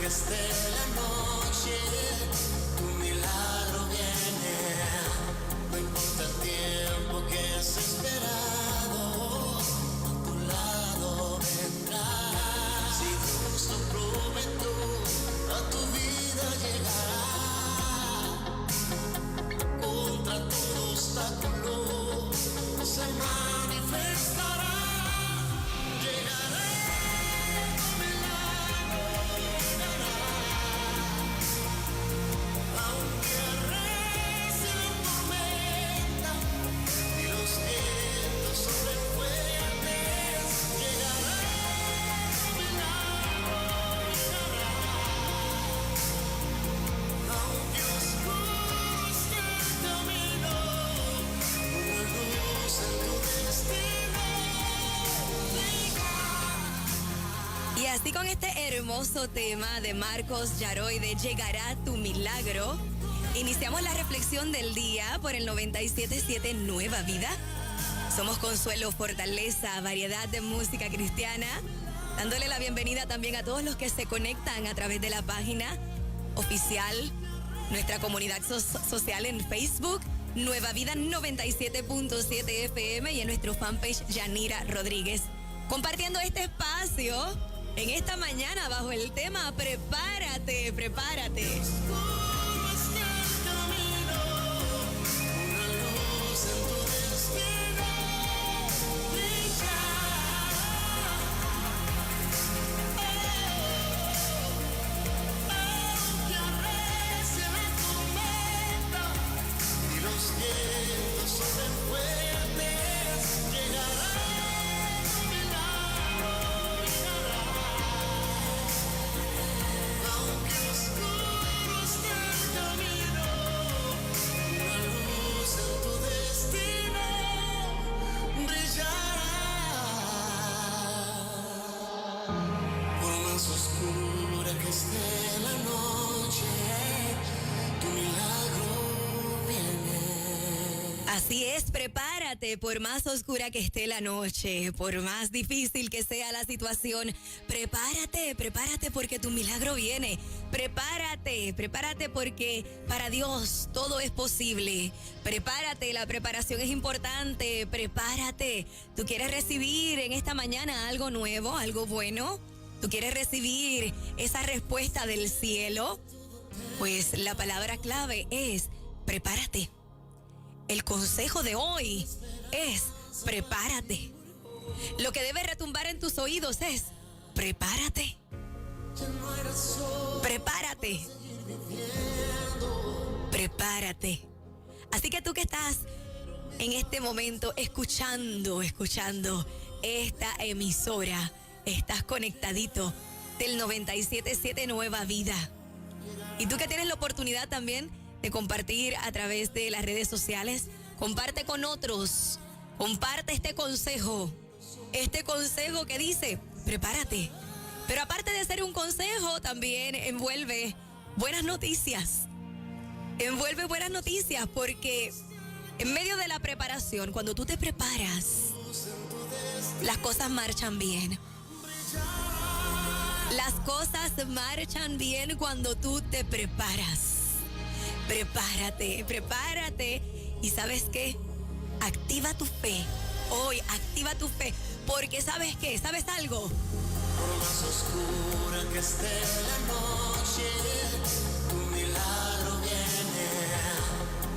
esté la noche, tu milagro viene. No importa el tiempo que has esperado, a tu lado vendrá. Si Dios lo prometió, a tu vida llegará. Contra todo obstáculo se manifestará. Llegará. Y así con este hermoso tema de Marcos Yaroy de Llegará tu milagro, iniciamos la reflexión del día por el 97.7 Nueva Vida. Somos consuelo, fortaleza, variedad de música cristiana, dándole la bienvenida también a todos los que se conectan a través de la página oficial, nuestra comunidad social en Facebook, Nueva Vida 97.7 FM, y en nuestro fanpage Yanira Rodríguez. Compartiendo este espacio en esta mañana bajo el tema Prepárate, prepárate. Que esté la noche, tu milagro viene. Así es, prepárate, por más oscura que esté la noche, por más difícil que sea la situación, prepárate, prepárate porque tu milagro viene. Prepárate, prepárate porque para Dios todo es posible. Prepárate, la preparación es importante, prepárate. ¿Tú quieres recibir en esta mañana algo nuevo, algo bueno? ¿Tú quieres recibir esa respuesta del cielo? Pues la palabra clave es prepárate. El consejo de hoy es prepárate. Lo que debe retumbar en tus oídos es prepárate. Prepárate. Prepárate. Así que tú que estás en este momento escuchando esta emisora, estás conectadito del 97.7 Nueva Vida. Y tú que tienes la oportunidad también de compartir a través de las redes sociales, comparte con otros, comparte este consejo que dice, prepárate. Pero aparte de ser un consejo, también envuelve buenas noticias. Envuelve buenas noticias porque en medio de la preparación, cuando tú te preparas, las cosas marchan bien. Las cosas marchan bien cuando tú te preparas. Prepárate, prepárate. ¿Y sabes qué? Activa tu fe. Hoy, activa tu fe. Porque ¿sabes qué? ¿Sabes algo? Por más oscura que esté la noche, tu milagro viene.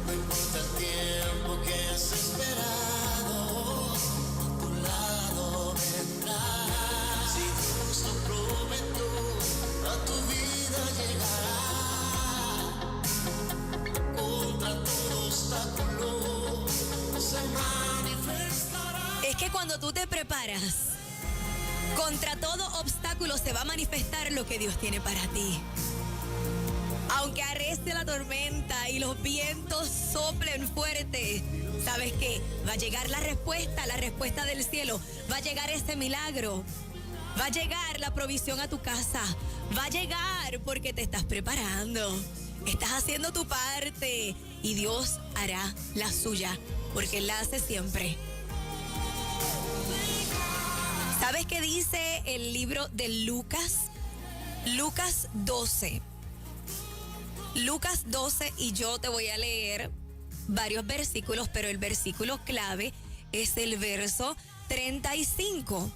No importa el tiempo que has esperado, a tu lado vendrá. Si Dios lo prometió, a tu vida llegará. Contra todo obstáculo se manifestará. Es que cuando tú te preparas, contra todo obstáculo se va a manifestar lo que Dios tiene para ti. Aunque arrecie la tormenta y los vientos soplen fuerte, ¿sabes qué? Va a llegar la respuesta del cielo. Va a llegar ese milagro. Va a llegar la provisión a tu casa. Va a llegar porque te estás preparando. Estás haciendo tu parte y Dios hará la suya porque Él la hace siempre. ¿Sabes qué dice el libro de Lucas? Lucas 12. Lucas 12 y yo te voy a leer varios versículos, pero el versículo clave es el verso 35.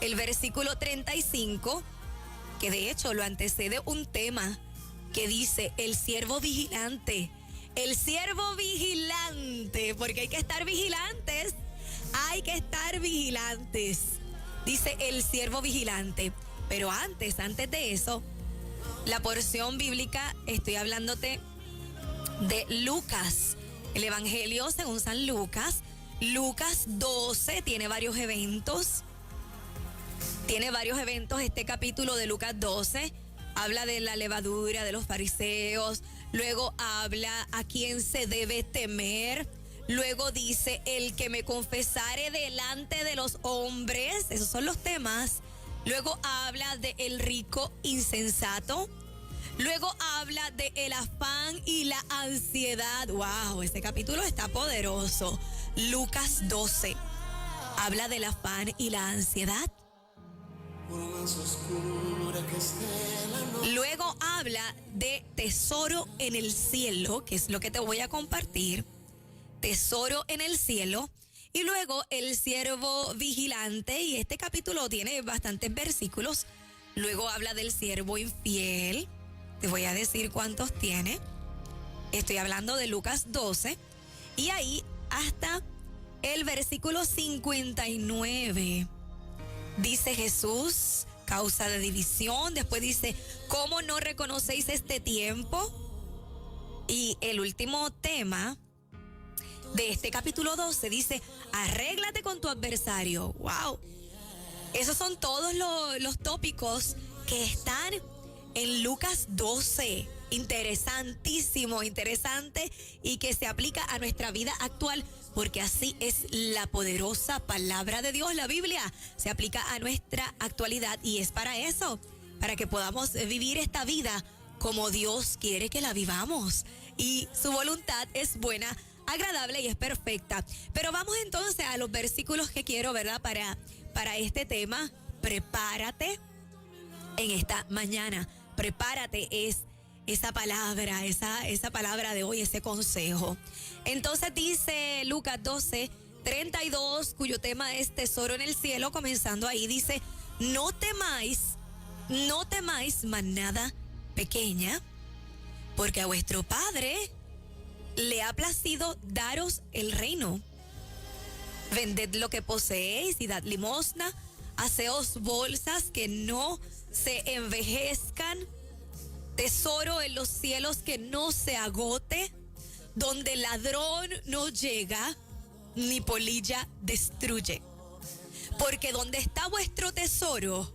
El versículo 35, que de hecho lo antecede un tema que dice el siervo vigilante. El siervo vigilante, porque hay que estar vigilantes. Hay que estar vigilantes. Dice el siervo vigilante. Pero antes de eso, la porción bíblica, estoy hablándote de Lucas. El Evangelio según San Lucas. Lucas 12 tiene varios eventos. Este capítulo de Lucas 12. Habla de la levadura de los fariseos. Luego habla a quién se debe temer. Luego dice, el que me confesare delante de los hombres. Esos son los temas. Luego habla de el rico insensato. Luego habla de el afán y la ansiedad. ¡Wow! Este capítulo está poderoso. Lucas 12. Habla del afán y la ansiedad. Luego habla de tesoro en el cielo, que es lo que te voy a compartir. Tesoro en el cielo. Y luego el siervo vigilante, y este capítulo tiene bastantes versículos. Luego habla del siervo infiel. Te voy a decir cuántos tiene. Estoy hablando de Lucas 12. Y ahí hasta el versículo 59. Dice Jesús, causa de división. Después dice, ¿cómo no reconocéis este tiempo? Y el último tema de este capítulo 12 dice, arréglate con tu adversario. ¡Wow! Esos son todos los tópicos que están en Lucas 12. Interesantísimo, interesante, y que se aplica a nuestra vida actual, porque así es la poderosa palabra de Dios. La Biblia se aplica a nuestra actualidad y es para eso, para que podamos vivir esta vida como Dios quiere que la vivamos. Y su voluntad es buena, agradable y es perfecta. Pero vamos entonces a los versículos que quiero, ¿verdad? Para este tema. Prepárate en esta mañana. Prepárate es esa palabra, esa palabra de hoy, ese consejo. Entonces dice Lucas 12, 32, cuyo tema es tesoro en el cielo, comenzando ahí, dice, no temáis manada pequeña, porque a vuestro Padre le ha placido daros el reino. Vended lo que poseéis y dad limosna, haceos bolsas que no se envejezcan, tesoro en los cielos que no se agote, donde ladrón no llega, ni polilla destruye. Porque donde está vuestro tesoro,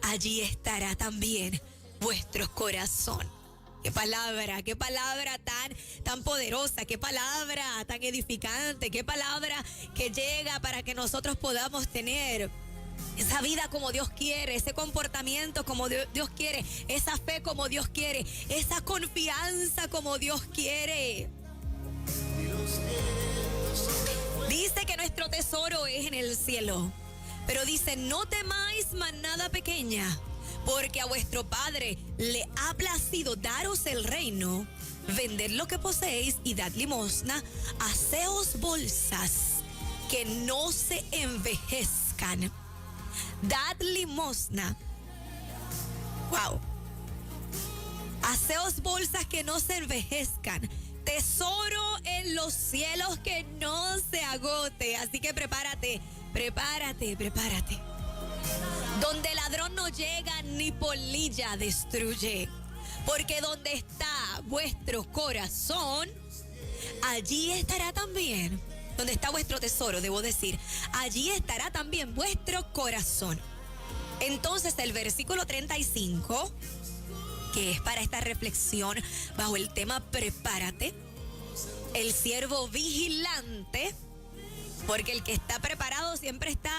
allí estará también vuestro corazón. Qué palabra tan poderosa, qué palabra tan edificante, qué palabra que llega para que nosotros podamos tener esa vida como Dios quiere, ese comportamiento como Dios quiere, esa fe como Dios quiere, esa confianza como Dios quiere. Dice que nuestro tesoro es en el cielo, pero dice, no temáis manada pequeña, porque a vuestro Padre le ha placido daros el reino. Vended lo que poseéis y dad limosna, haceos bolsas que no se envejezcan. Dad limosna. Wow. Haceos bolsas que no se envejezcan. Tesoro en los cielos que no se agote. Así que prepárate. Donde ladrón no llega ni polilla destruye. Porque donde está vuestro corazón, allí estará también. Donde está vuestro tesoro, debo decir, allí estará también vuestro corazón. Entonces el versículo 35, que es para esta reflexión bajo el tema prepárate, el siervo vigilante, porque el que está preparado siempre está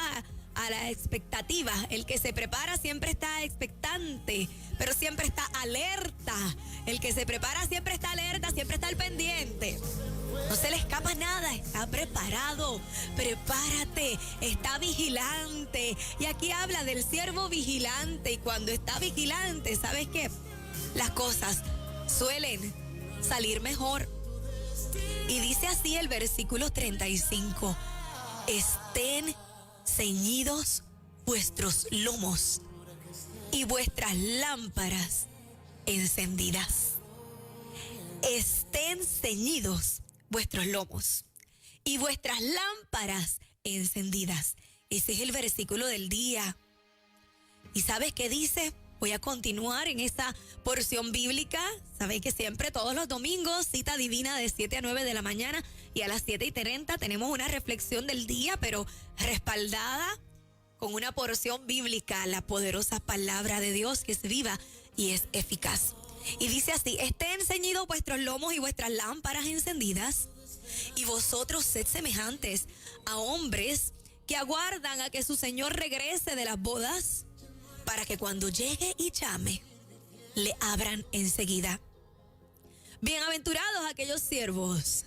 a la expectativa, el que se prepara siempre está expectante, pero siempre está alerta. El que se prepara siempre está alerta, siempre está al pendiente. No se le escapa nada, está preparado, prepárate, está vigilante. Y aquí habla del siervo vigilante, y cuando está vigilante, ¿sabes qué? Las cosas suelen salir mejor. Y dice así el versículo 35, estén ceñidos vuestros lomos y vuestras lámparas encendidas. Estén ceñidos vuestros lomos y vuestras lámparas encendidas. Ese es el versículo del día. ¿Y sabes qué dice? Voy a continuar en esta porción bíblica. Sabéis que siempre todos los domingos, cita divina de 7 a 9 de la mañana, y a las 7:30 tenemos una reflexión del día, pero respaldada con una porción bíblica, la poderosa palabra de Dios que es viva y es eficaz. Y dice así, estén ceñidos vuestros lomos y vuestras lámparas encendidas, y vosotros sed semejantes a hombres que aguardan a que su Señor regrese de las bodas, para que cuando llegue y llame, le abran enseguida. Bienaventurados aquellos siervos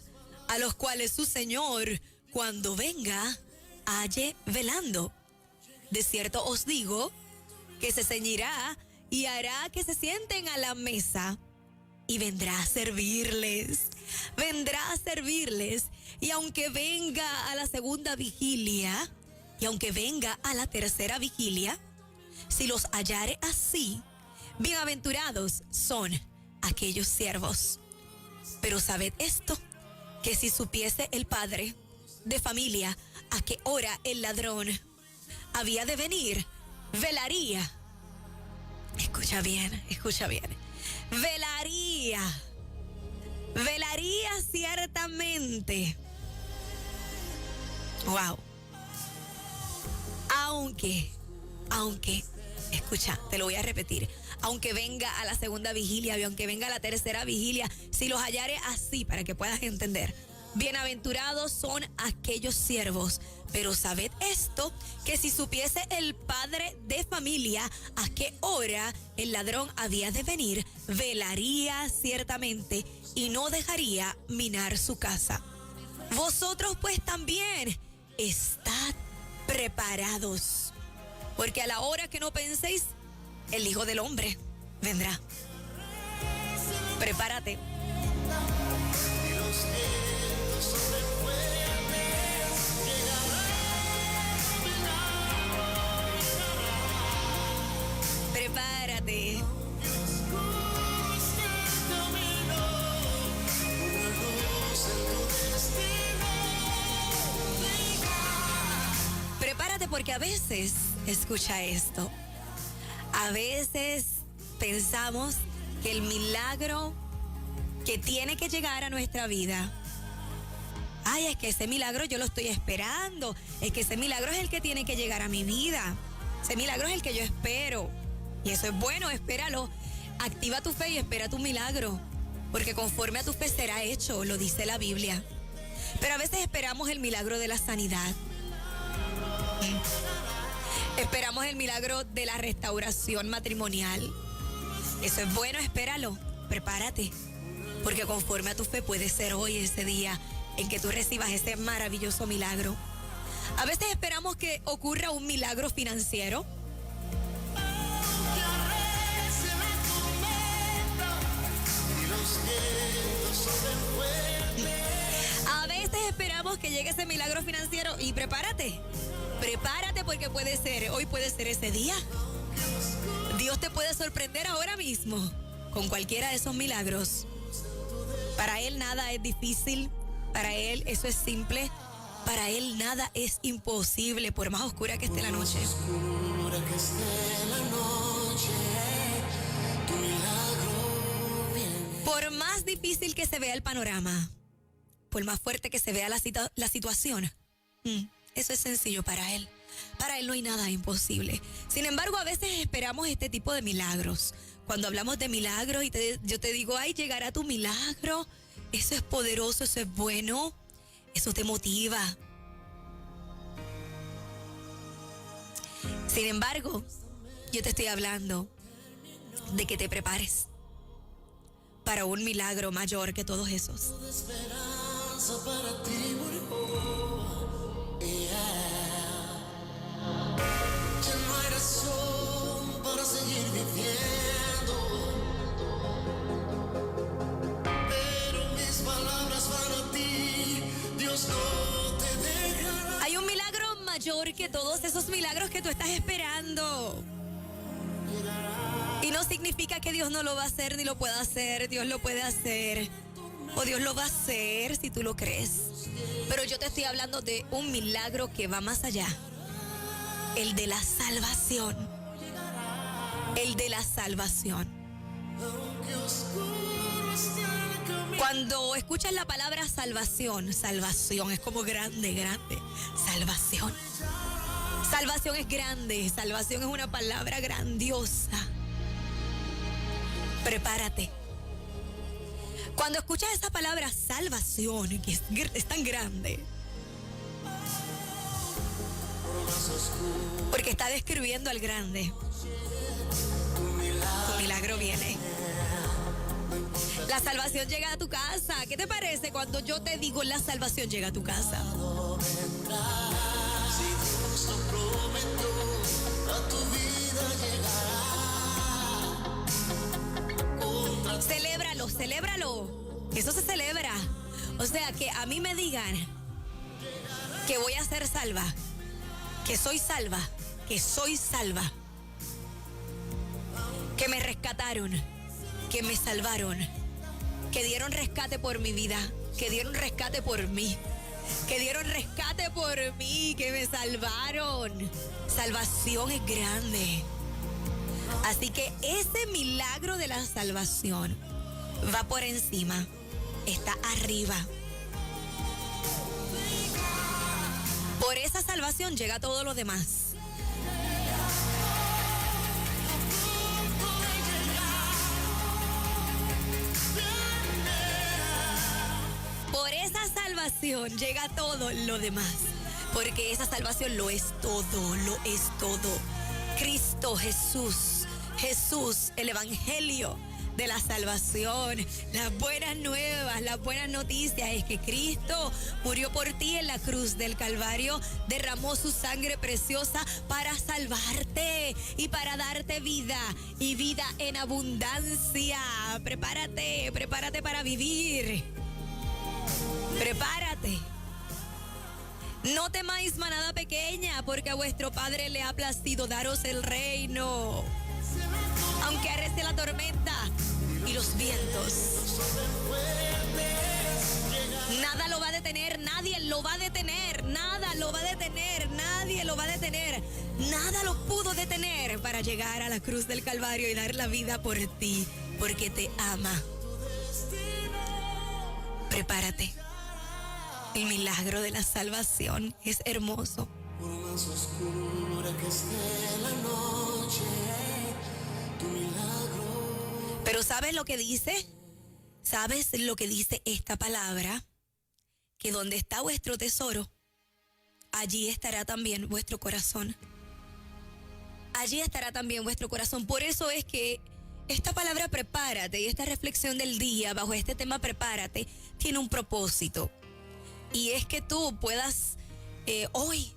a los cuales su Señor, cuando venga, halle velando. De cierto os digo que se ceñirá y hará que se sienten a la mesa, y vendrá a servirles. Vendrá a servirles. Y aunque venga a la segunda vigilia, y aunque venga a la tercera vigilia, si los hallare así, bienaventurados son aquellos siervos. Pero sabed esto, que si supiese el padre de familia a qué hora el ladrón había de venir, velaría. Escucha bien, escucha bien. Velaría ciertamente. Wow. Aunque, escucha, te lo voy a repetir. Aunque venga a la segunda vigilia y aunque venga a la tercera vigilia, si los hallare así, para que puedas entender. Bienaventurados son aquellos siervos. Pero sabed esto, que si supiese el padre de familia a qué hora el ladrón había de venir, velaría ciertamente y no dejaría minar su casa. Vosotros pues también estad preparados, porque a la hora que no penséis, el Hijo del Hombre vendrá. Prepárate. Prepárate. Prepárate porque a veces, escucha esto, a veces pensamos que el milagro que tiene que llegar a nuestra vida, ay, es que ese milagro yo lo estoy esperando, es que ese milagro es el que tiene que llegar a mi vida, ese milagro es el que yo espero. Y eso es bueno, espéralo. Activa tu fe y espera tu milagro, porque conforme a tu fe será hecho, lo dice la Biblia. Pero a veces esperamos el milagro de la sanidad. Esperamos el milagro de la restauración matrimonial. Eso es bueno, espéralo, prepárate, porque conforme a tu fe puede ser hoy ese día en que tú recibas ese maravilloso milagro. A veces esperamos que ocurra un milagro financiero. A veces esperamos que llegue ese milagro financiero y prepárate porque puede ser, hoy puede ser ese día. Dios te puede sorprender ahora mismo con cualquiera de esos milagros. Para Él nada es difícil, para Él eso es simple, para Él nada es imposible, por más oscura que esté la noche. Oscura que esté la noche, tu milagro viene. Por más difícil que se vea el panorama, por más fuerte que se vea la situación, eso es sencillo para Él. Para Él no hay nada imposible. Sin embargo, a veces esperamos este tipo de milagros. Cuando hablamos de milagros y yo te digo, ay, llegará tu milagro. Eso es poderoso, eso es bueno. Eso te motiva. Sin embargo, yo te estoy hablando de que te prepares para un milagro mayor que todos esos. esperanza para ti murió. Yeah. Ya no hay razón para seguir viviendo, pero mis palabras van a ti, Dios no te dejará. Hay un milagro mayor que todos esos milagros que tú estás esperando. Y no significa que Dios no lo va a hacer ni lo pueda hacer. Dios lo puede hacer. O Dios lo va a hacer si tú lo crees. Pero yo te estoy hablando de un milagro que va más allá. El de la salvación. El de la salvación. Cuando escuchas la palabra salvación, salvación es como grande, grande. Salvación. Salvación es grande. Salvación es una palabra grandiosa. Prepárate. Cuando escuchas esa palabra salvación, que es tan grande, porque está describiendo al grande, tu milagro viene. La salvación llega a tu casa. ¿Qué te parece cuando yo te digo la salvación llega a tu casa? Si Dios lo prometió, a tu vida llegará. Celébralo, celébralo. Eso se celebra. O sea, que a mí me digan que voy a ser salva, que soy salva, que me rescataron, que me salvaron, que dieron rescate por mi vida, que dieron rescate por mí, que dieron rescate por mí, que me salvaron. Salvación es grande. Así que ese milagro de la salvación va por encima, está arriba. Por esa salvación llega todo lo demás. Por esa salvación llega todo lo demás. Porque esa salvación lo es todo, lo es todo. Cristo Jesús, el evangelio de la salvación, las buenas nuevas, las buenas noticias es que Cristo murió por ti en la cruz del Calvario, derramó su sangre preciosa para salvarte y para darte vida y vida en abundancia. Prepárate, prepárate para vivir. Prepárate. No temáis manada pequeña, porque a vuestro Padre le ha placido daros el reino. Aunque arrecie la tormenta y los vientos, nada lo va a detener, nadie lo va a detener, nada lo va a detener, nadie lo va a detener. Nada lo pudo detener para llegar a la cruz del Calvario y dar la vida por ti, porque te ama. Prepárate. El milagro de la salvación es hermoso. Por más oscura que esté la noche, tu milagro. Pero ¿sabes lo que dice? ¿Sabes lo que dice esta palabra? Que donde está vuestro tesoro, allí estará también vuestro corazón. Allí estará también vuestro corazón. Por eso es que esta palabra prepárate y esta reflexión del día bajo este tema prepárate tiene un propósito. Y es que tú puedas hoy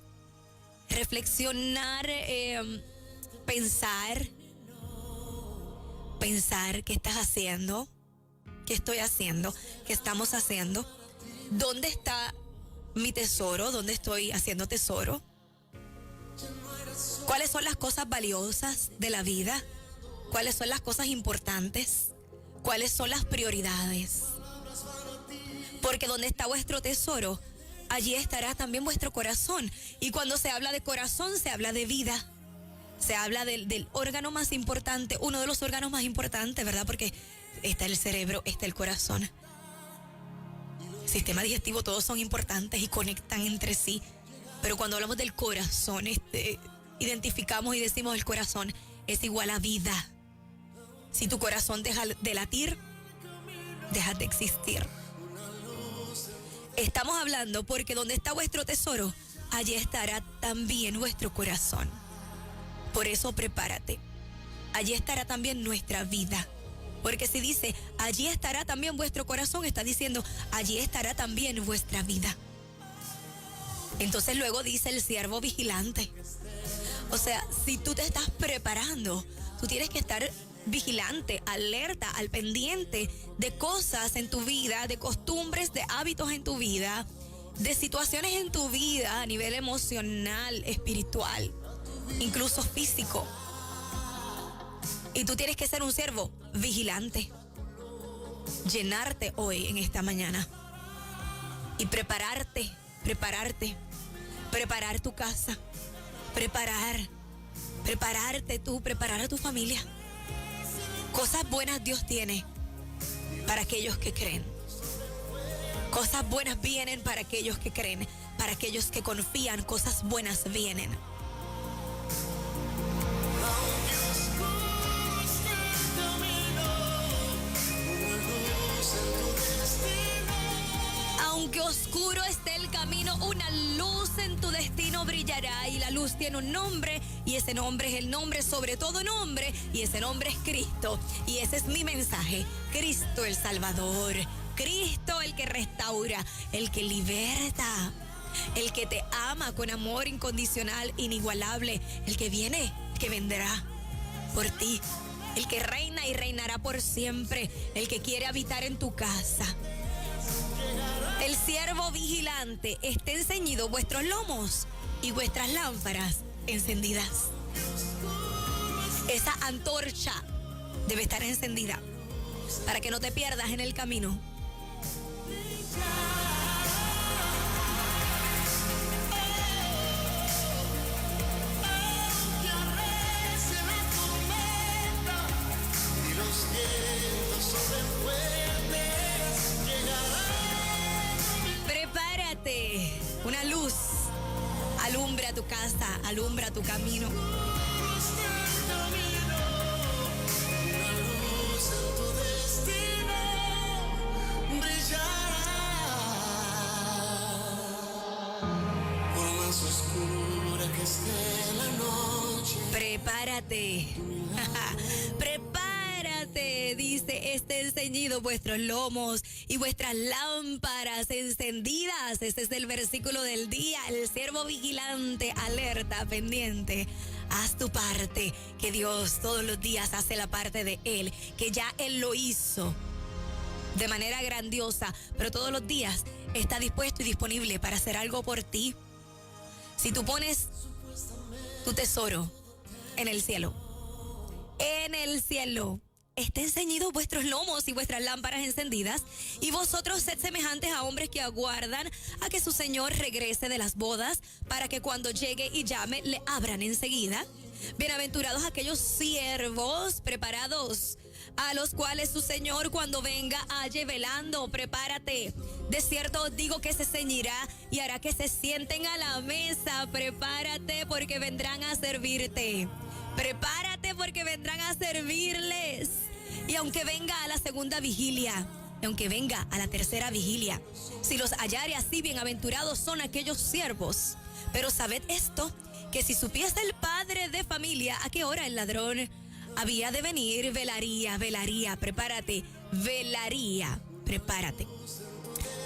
reflexionar, pensar qué estás haciendo, qué estoy haciendo, qué estamos haciendo, dónde está mi tesoro, dónde estoy haciendo tesoro, cuáles son las cosas valiosas de la vida, cuáles son las cosas importantes, cuáles son las prioridades. Porque donde está vuestro tesoro, allí estará también vuestro corazón. Y cuando se habla de corazón, se habla de vida. Se habla del órgano más importante, uno de los órganos más importantes, ¿verdad? Porque está el cerebro, está el corazón. Sistema digestivo, todos son importantes y conectan entre sí. Pero cuando hablamos del corazón, identificamos y decimos el corazón es igual a vida. Si tu corazón deja de latir, deja de existir. Estamos hablando porque donde está vuestro tesoro, allí estará también vuestro corazón. Por eso prepárate. Allí estará también nuestra vida. Porque si dice, allí estará también vuestro corazón, está diciendo, allí estará también vuestra vida. Entonces luego dice el siervo vigilante. O sea, si tú te estás preparando, tú tienes que estar vigilante, alerta, al pendiente de cosas en tu vida, de costumbres, de hábitos en tu vida, de situaciones en tu vida a nivel emocional, espiritual, incluso físico. Y tú tienes que ser un siervo vigilante. Llenarte hoy en esta mañana. Y preparar tu casa, prepararte tú, preparar a tu familia. Cosas buenas Dios tiene para aquellos que creen. Cosas buenas vienen para aquellos que creen, para aquellos que confían, cosas buenas vienen. Aunque oscuro esté el camino, una luz en tu destino brillará, y la luz tiene un nombre, y ese nombre es el nombre sobre todo nombre, y ese nombre es Cristo. Y ese es mi mensaje: Cristo el Salvador, Cristo el que restaura, el que liberta, el que te ama con amor incondicional, inigualable, el que viene, que vendrá por ti, el que reina y reinará por siempre, el que quiere habitar en tu casa. El siervo vigilante, estén ceñidos vuestros lomos y vuestras lámparas encendidas. Esa antorcha debe estar encendida para que no te pierdas en el camino. Prepárate, una luz alumbra tu casa, alumbra tu camino. Prepárate. Prepárate, dice, estén ceñidos vuestros lomos y vuestras lámparas encendidas. Este es el versículo del día. El siervo vigilante, alerta, pendiente. Haz tu parte, que Dios todos los días hace la parte de Él, que ya Él lo hizo de manera grandiosa, pero todos los días está dispuesto y disponible para hacer algo por ti. Si tú pones tu tesoro en el cielo, estén ceñidos vuestros lomos y vuestras lámparas encendidas, y vosotros sed semejantes a hombres que aguardan a que su señor regrese de las bodas, para que cuando llegue y llame le abran enseguida. Bienaventurados aquellos siervos preparados, a los cuales su señor cuando venga halle velando. Prepárate. De cierto os digo que se ceñirá y hará que se sienten a la mesa. Prepárate, porque vendrán a servirte. Prepárate, porque vendrán a servirles. Y aunque venga a la segunda vigilia, y aunque venga a la tercera vigilia, si los hallare así, bienaventurados son aquellos siervos. Pero sabed esto, que si supiese el padre de familia a qué hora el ladrón había de venir, velaría, prepárate, prepárate.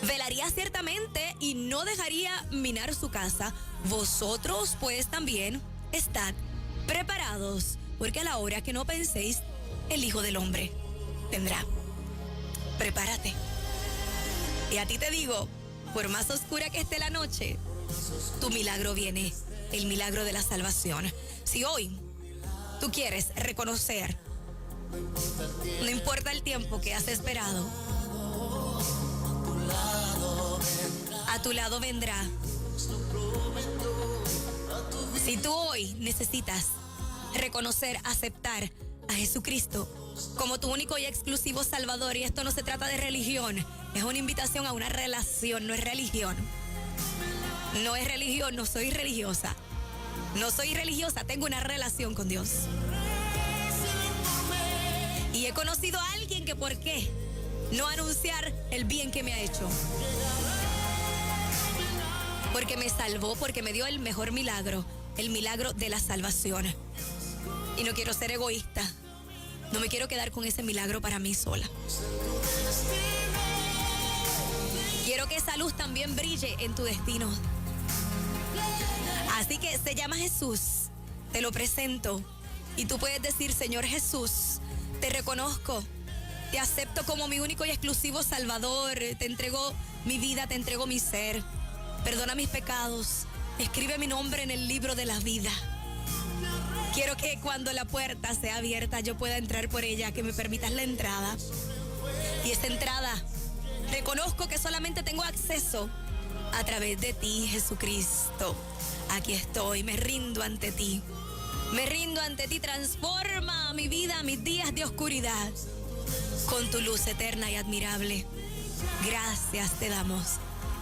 Velaría ciertamente y no dejaría minar su casa. Vosotros pues también estad preparados, porque a la hora que no penséis, el Hijo del Hombre vendrá. Prepárate. Y a ti te digo, por más oscura que esté la noche, tu milagro viene, el milagro de la salvación. Si hoy tú quieres reconocer, no importa el tiempo que has esperado, a tu lado vendrá. Si tú hoy necesitas reconocer, aceptar a Jesucristo como tu único y exclusivo Salvador, y esto no se trata de religión, es una invitación a una relación, no es religión. No es religión, no soy religiosa. No soy religiosa, tengo una relación con Dios. Y he conocido a alguien que, ¿por qué no anunciar el bien que me ha hecho? Porque me salvó, porque me dio el mejor milagro, el milagro de la salvación. Y no quiero ser egoísta, No me quiero quedar con ese milagro para mí sola. Quiero que esa luz también brille en tu destino. Así que se llama Jesús, te lo presento. Y tú puedes decir: Señor Jesús, te reconozco, te acepto como mi único y exclusivo Salvador. Te entrego mi vida, te entrego mi ser. Perdona mis pecados, escribe mi nombre en el libro de la vida. Quiero que cuando la puerta sea abierta yo pueda entrar por ella, que me permitas la entrada. Y esa entrada, reconozco que solamente tengo acceso a través de ti, Jesucristo. Aquí estoy, me rindo ante ti. Me rindo ante ti, transforma mi vida, mis días de oscuridad, con tu luz eterna y admirable. Gracias te damos,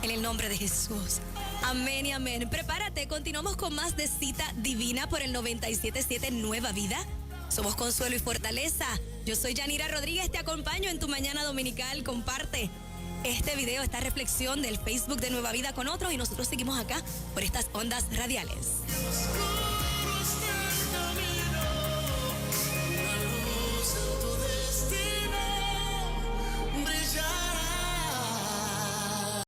en el nombre de Jesús. Amén y amén. Prepárate, continuamos con más de Cita Divina por el 97.7 Nueva Vida. Somos consuelo y fortaleza. Yo soy Yanira Rodríguez, te acompaño en tu mañana dominical. Comparte este video, esta reflexión del Facebook de Nueva Vida con otros y nosotros seguimos acá por estas ondas radiales.